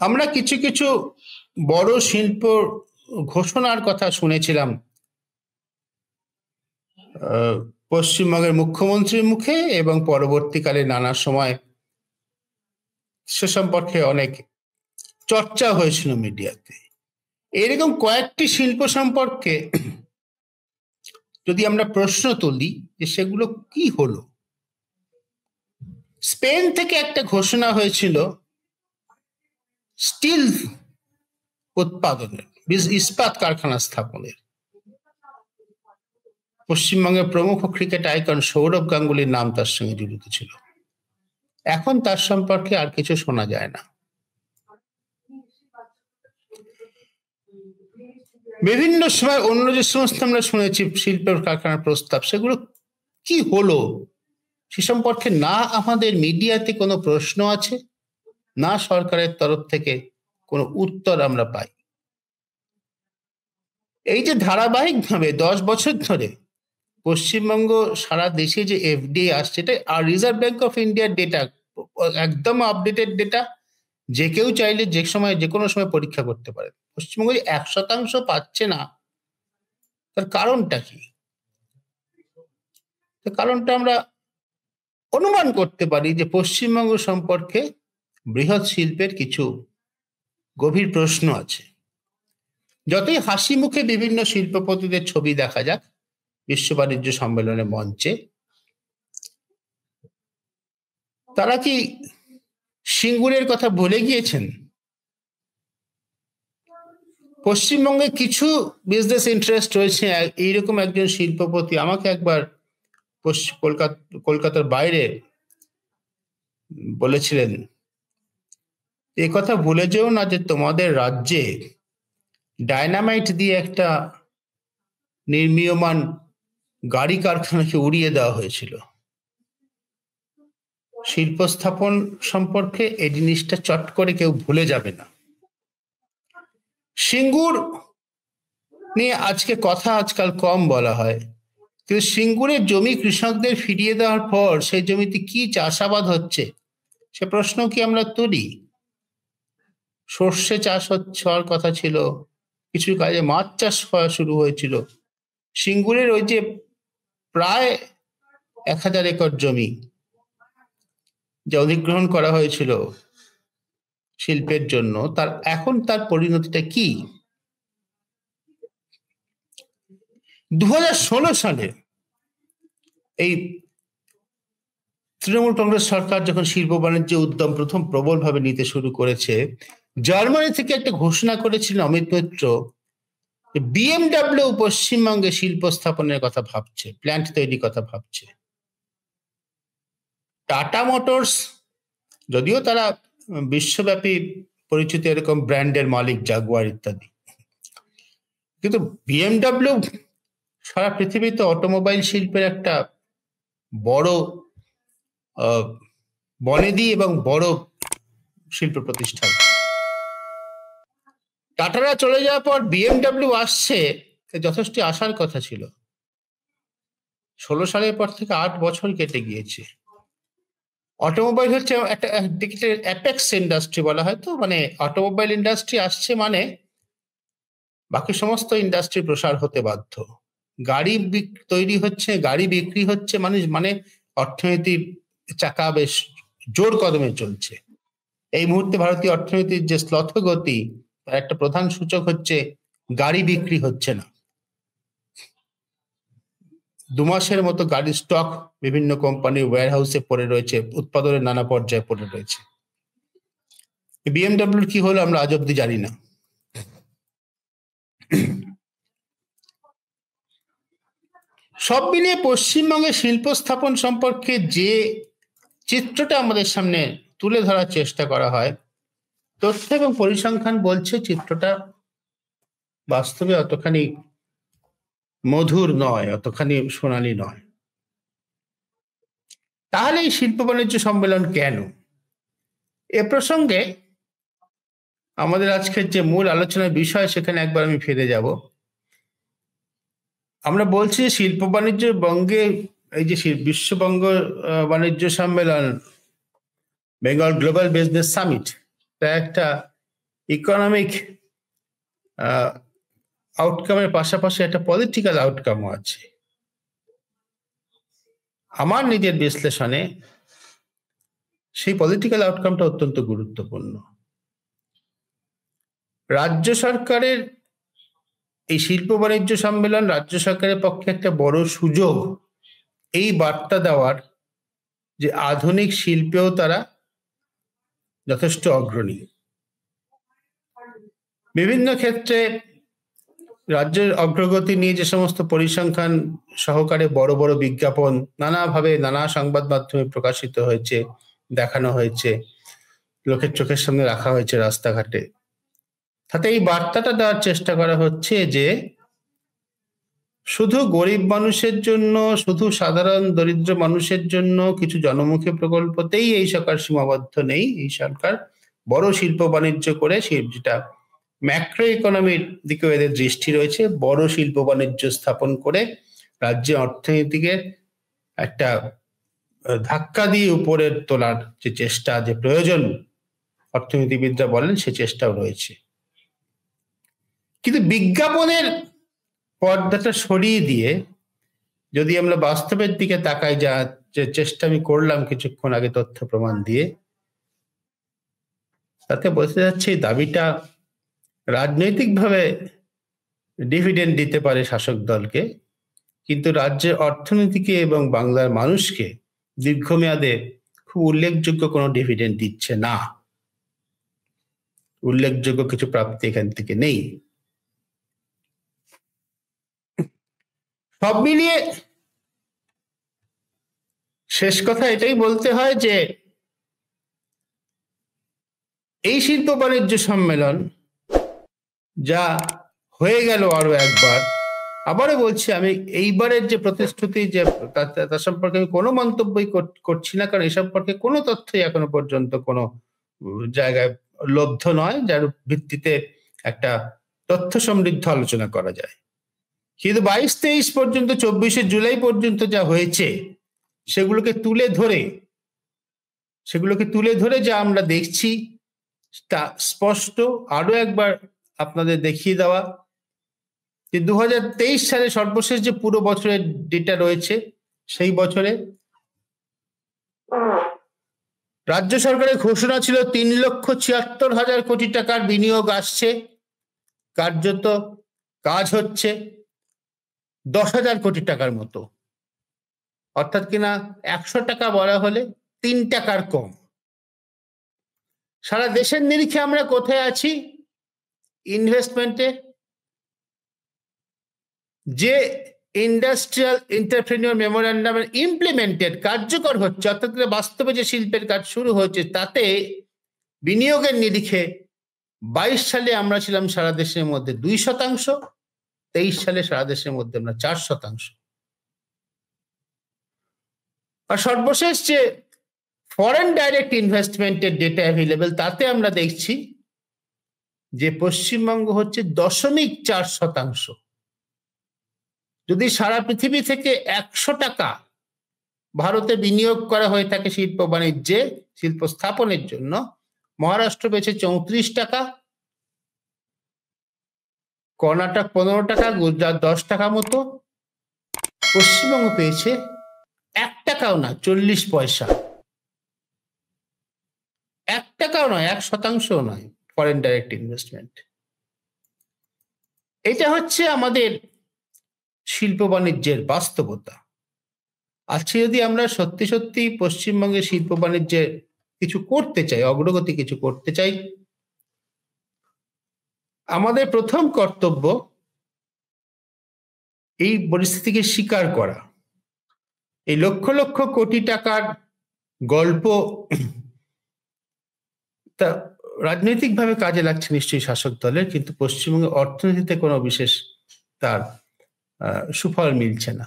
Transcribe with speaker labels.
Speaker 1: আমরা কিছু কিছু বড় শিল্প ঘোষণার কথা শুনেছিলাম পশ্চিমবঙ্গের মুখ্যমন্ত্রীর মুখে, এবং পরবর্তীকালে নানা সময় সে সম্পর্কে অনেক চর্চা হয়েছিল মিডিয়াতে। এরকম কয়েকটি শিল্প সম্পর্কে যদি আমরা প্রশ্ন তুলি যে সেগুলো কি হলো। স্পেন থেকে একটা ঘোষণা হয়েছিল স্টিল উৎপাদনের, ইস্পাত কারখানা স্থাপনের। পশ্চিমবঙ্গের প্রমুখ ক্রিকেট আইকন সৌরভ গাঙ্গুলির নাম তার সঙ্গে জড়িত ছিল। এখন তার সম্পর্কে আর কিছু শোনা যায় না। বিভিন্ন সময় অন্য যে সমস্ত আমরা শুনেছি শিল্পের কারখানার প্রস্তাব, সেগুলো কি হলো সে সম্পর্কে না আমাদের মিডিয়াতে কোনো প্রশ্ন আছে, না সরকারের তরফ থেকে কোনো উত্তর আমরা পাই। এই যে ধারাবাহিকভাবে 10 বছর ধরে পশ্চিমবঙ্গ সারা দেশে যে এফডিআই আসছে, এটা আর রিজার্ভ ব্যাংক অফ ইন্ডিয়ার ডেটা, একদম আপডেটেড ডেটা, যে কেউ চাইলে যে সময় যে কোনো সময় পরীক্ষা করতে পারে। পশ্চিমবঙ্গ 1% পাচ্ছে না, তার কারণটা কি? কারণটা আমরা অনুমান করতে পারি যে পশ্চিমবঙ্গ সম্পর্কে বৃহৎ শিল্পের কিছু গভীর প্রশ্ন আছে। যতই হাসি মুখে বিভিন্ন শিল্পপতিদের ছবি দেখা যাক বিশ্ব বাণিজ্য সম্মেলনের মঞ্চে, তারা কি সিঙ্গুরের কথা ভুলে গিয়েছেন? পশ্চিমবঙ্গে কিছু বিজনেস ইন্টারেস্ট রয়েছে। এইরকম একজন শিল্পপতি আমাকে একবার কলকাতার বাইরে বলেছিলেন, এ কথা ভুলে যেও না যে তোমাদের রাজ্যে ডায়নামাইট দিয়ে একটা নির্মীয়মান গাড়ি কারখানাকে উড়িয়ে দেওয়া হয়েছিল। শিল্প স্থাপন সম্পর্কে এই জিনিসটা চট করে কেউ ভুলে যাবে না। সিঙ্গুর নিয়ে আজকে কথা আজকাল কম বলা হয়, কিন্তু সিঙ্গুরের জমি কৃষকদের ফিরিয়ে দেওয়ার পর সেই জমিতে কি চাষাবাদ হচ্ছে সে প্রশ্ন কি আমরা তুলি? সর্ষে চাষ হওয়ার কথা ছিল, কিছু কাজে মাছ চাষ হওয়া শুরু হয়েছিল। সিঙ্গুরের ওই যে প্রায় 1000 একর জমি যা অধিগ্রহণ করা হয়েছিল শিল্পের জন্য, এখন তার পরিণতিটা কি? 2016 সালে এই তৃণমূল কংগ্রেস সরকার যখন শিল্প বাণিজ্য উদ্যম প্রথম প্রবলভাবে নিতে শুরু করেছে, জার্মানি থেকে একটা ঘোষণা করেছিলেন অমিত মিত্র, বিএমডব্লিউ পশ্চিমবঙ্গে শিল্প স্থাপনের কথা ভাবছে, প্ল্যান্ট তৈরির কথা ভাবছে। টাটা মোটরস, যদিও তারা বিশ্বব্যাপী পরিচিত এরকম ব্র্যান্ডের মালিক, জাগুয়ার ইত্যাদি, কিন্তু বিএমডব্লিউ সারা পৃথিবীতে অটোমোবাইল শিল্পের একটা বড় বনেদি এবং বড় শিল্প প্রতিষ্ঠান। টাটারা চলে যাওয়ার পর বিএমডব্লিউ আসছে, যথেষ্ট আসার কথা ছিল। 16 সালের পর থেকে 8 বছর কেটে গিয়েছে। অটোমোবাইল হচ্ছে একটা অ্যাপেক্স ইন্ডাস্ট্রি বলা হয়, তো মানে অটোমোবাইল ইন্ডাস্ট্রি আসছে মানে বাকি সমস্ত ইন্ডাস্ট্রি প্রসার হতে বাধ্য। গাড়ি তৈরি হচ্ছে, গাড়ি বিক্রি হচ্ছে, মানুষ মানে অর্থনীতির চাকা বেশ জোর কদমে চলছে। এই মুহূর্তে ভারতীয় অর্থনীতির যে শ্লথগতি, তার একটা প্রধান সূচক হচ্ছে গাড়ি বিক্রি হচ্ছে না। 2 মাসের মতো গাড়ির স্টক বিভিন্ন কোম্পানির ওয়্যারহাউসে পড়ে রয়েছে, উৎপাদনের নানা পর্যায়ে পড়ে রয়েছে। বিএমডব্লিউর কি হলো আমরা আজ অব্দি জানি না। সব মিলিয়ে পশ্চিমবঙ্গের শিল্প স্থাপন সম্পর্কে যে চিত্রটা আমাদের সামনে তুলে ধরার চেষ্টা করা হয়, তথ্য এবং পরিসংখ্যান বলছে চিত্রটা বাস্তবে অতখানি মধুর নয়, অতখানি সোনালী নয়। তাহলে এই শিল্প বাণিজ্য সম্মেলন কেন? এ প্রসঙ্গে আমাদের আজকের যে মূল আলোচনার বিষয়, সেখানে একবার আমি ফিরে যাব। আমরা বলছি শিল্প বাণিজ্য বঙ্গে, এই যে বিশ্ববঙ্গ বাণিজ্য সম্মেলন, বেঙ্গল গ্লোবাল বিজনেস সামিট, তা একটা ইকোনমিক আউটকামের পাশাপাশি একটা পলিটিক্যাল আউটকামও আছে। আমার নিজের বিশ্লেষণে সেই পলিটিক্যাল আউটকামটা অত্যন্ত গুরুত্বপূর্ণ। রাজ্য সরকারের এই শিল্প বাণিজ্য সম্মেলন রাজ্য সরকারের পক্ষে একটা বড় সুযোগ এই বার্তা দেওয়ার যে আধুনিক শিল্পেও তারা যথেষ্ট অগ্রণী। বিভিন্ন ক্ষেত্রে রাজ্যের অগ্রগতি নিয়ে যে সমস্ত পরিসংখ্যান সহকারে বড় বড় বিজ্ঞাপন নানাভাবে নানা সংবাদ মাধ্যমে প্রকাশিত হয়েছে, দেখানো হয়েছে, লোকের চোখের সামনে রাখা হয়েছে রাস্তাঘাটে, তাতে এই বার্তাটা দেওয়ার চেষ্টা করা হচ্ছে যে শুধু গরিব মানুষের জন্য, শুধু সাধারণ দরিদ্র মানুষের জন্য কিছু জনমুখী প্রকল্পতেই এই সরকার সীমাবদ্ধ নেই। এই সরকার বড় শিল্প বাণিজ্য করে, যেটা ম্যাক্রো ইকোনমির দিকে এদের দৃষ্টি রয়েছে, বড় শিল্প বাণিজ্য স্থাপন করে রাজ্যের অর্থনীতিকে একটা ধাক্কা দিয়ে উপরে তোলার যে চেষ্টা, যে প্রয়োজন অর্থনীতিবিদরা বলেন, সে চেষ্টাও রয়েছে। কিন্তু বিজ্ঞাপনের পর্দাটা সরিয়ে দিয়ে যদি আমরা বাস্তবের দিকে তাকাই, যা যে চেষ্টা আমি করলাম কিছুক্ষণ আগে তথ্য প্রমাণ দিয়ে, তাতে বোঝা যাচ্ছে এই দাবিটা রাজনৈতিকভাবে ডিভিডেন্ড দিতে পারে শাসক দলকে, কিন্তু রাজ্যের অর্থনীতিকে এবং বাংলার মানুষকে দীর্ঘমেয়াদে খুব উল্লেখযোগ্য কোনো ডিভিডেন্ড দিচ্ছে না। উল্লেখযোগ্য কিছু প্রাপ্তি এখান থেকে নেই। সব মিলিয়ে শেষ কথা এটাই বলতে হয় যে এই শিল্প বাণিজ্য সম্মেলন যা হয়ে গেল আরো একবার, আবারও বলছি, আমি এইবারের যে প্রতিশ্রুতি, যে তার সম্পর্কে আমি কোনো মন্তব্যই করছি না, কারণ এই সম্পর্কে কোনো তথ্যই এখনো পর্যন্ত কোনো জায়গায় লব্ধ নয় যার ভিত্তিতে একটা তথ্য সমৃদ্ধ আলোচনা করা যায়। কিন্তু 22-23 পর্যন্ত, 24শে জুলাই পর্যন্ত যা হয়েছে সেগুলোকে তুলে ধরে যা আমরা দেখছি তা স্পষ্ট। আরো একবার আপনাদের দেখিয়ে দেওয়া যে 2023 সালে সর্বশেষ যে পুরো বছরের ডেটা রয়েছে, সেই বছরে রাজ্য সরকারের ঘোষণা ছিল 3,76,000 কোটি টাকার বিনিয়োগ আসছে, কার্যত কাজ হচ্ছে 10,000 কোটি টাকার মতো, অর্থাৎ কিনা 100 টাকা বলা হলে 3 টাকার কম। সারা দেশের নিরিখে আমরা কোথায় আছি ইনভেস্টমেন্টে? যে ইন্ডাস্ট্রিয়াল এন্টারপ্রেনিউর মেমোরেন্ডাম ইমপ্লিমেন্টেড, কার্যকর হচ্ছে, অর্থাৎ বাস্তবে যে শিল্পের কাজ শুরু হয়েছে, তাতে বিনিয়োগের নিরিখে 22 সালে আমরা ছিলাম সারা দেশের মধ্যে 2%, 23 সালে সারা দেশের মধ্যে আমরা 4%। আর সর্বশেষ যে ফরেন ডাইরেক্ট ইনভেস্টমেন্টের ডেটা অ্যাভেলেবল, তাতে আমরা দেখছি যে পশ্চিমবঙ্গ হচ্ছে 0.4%। যদি সারা পৃথিবী থেকে 100 টাকা ভারতে বিনিয়োগ করা হয়ে থাকে শিল্প বাণিজ্যে, শিল্প স্থাপনের জন্য, মহারাষ্ট্র পেয়েছে 34 টাকা, কর্ণাটক 15 টাকা, গুজরাট 10 টাকা মতো, পশ্চিমবঙ্গ পেয়েছে 1 টাকাও না, 40 পয়সা। 1 টাকাও নয়, 1% নয় ফরেন ডাইরেক্ট ইনভেস্টমেন্ট। এটা হচ্ছে আমাদের শিল্প বাণিজ্যের বাস্তবতা। আজকে যদি আমরা সত্যি সত্যি পশ্চিমবঙ্গের শিল্প বাণিজ্যে কিছু করতে চাই, অগ্রগতি কিছু করতে চাই, আমাদের প্রথম কর্তব্য এই পরিস্থিতিকে স্বীকার করা। এই লক্ষ লক্ষ কোটি টাকার গল্প তা রাজনৈতিকভাবে কাজে লাগছে নিশ্চয়ই শাসক দলের, কিন্তু পশ্চিমবঙ্গের অর্থনীতিতে কোনো বিশেষ তার সুফল মিলছে না।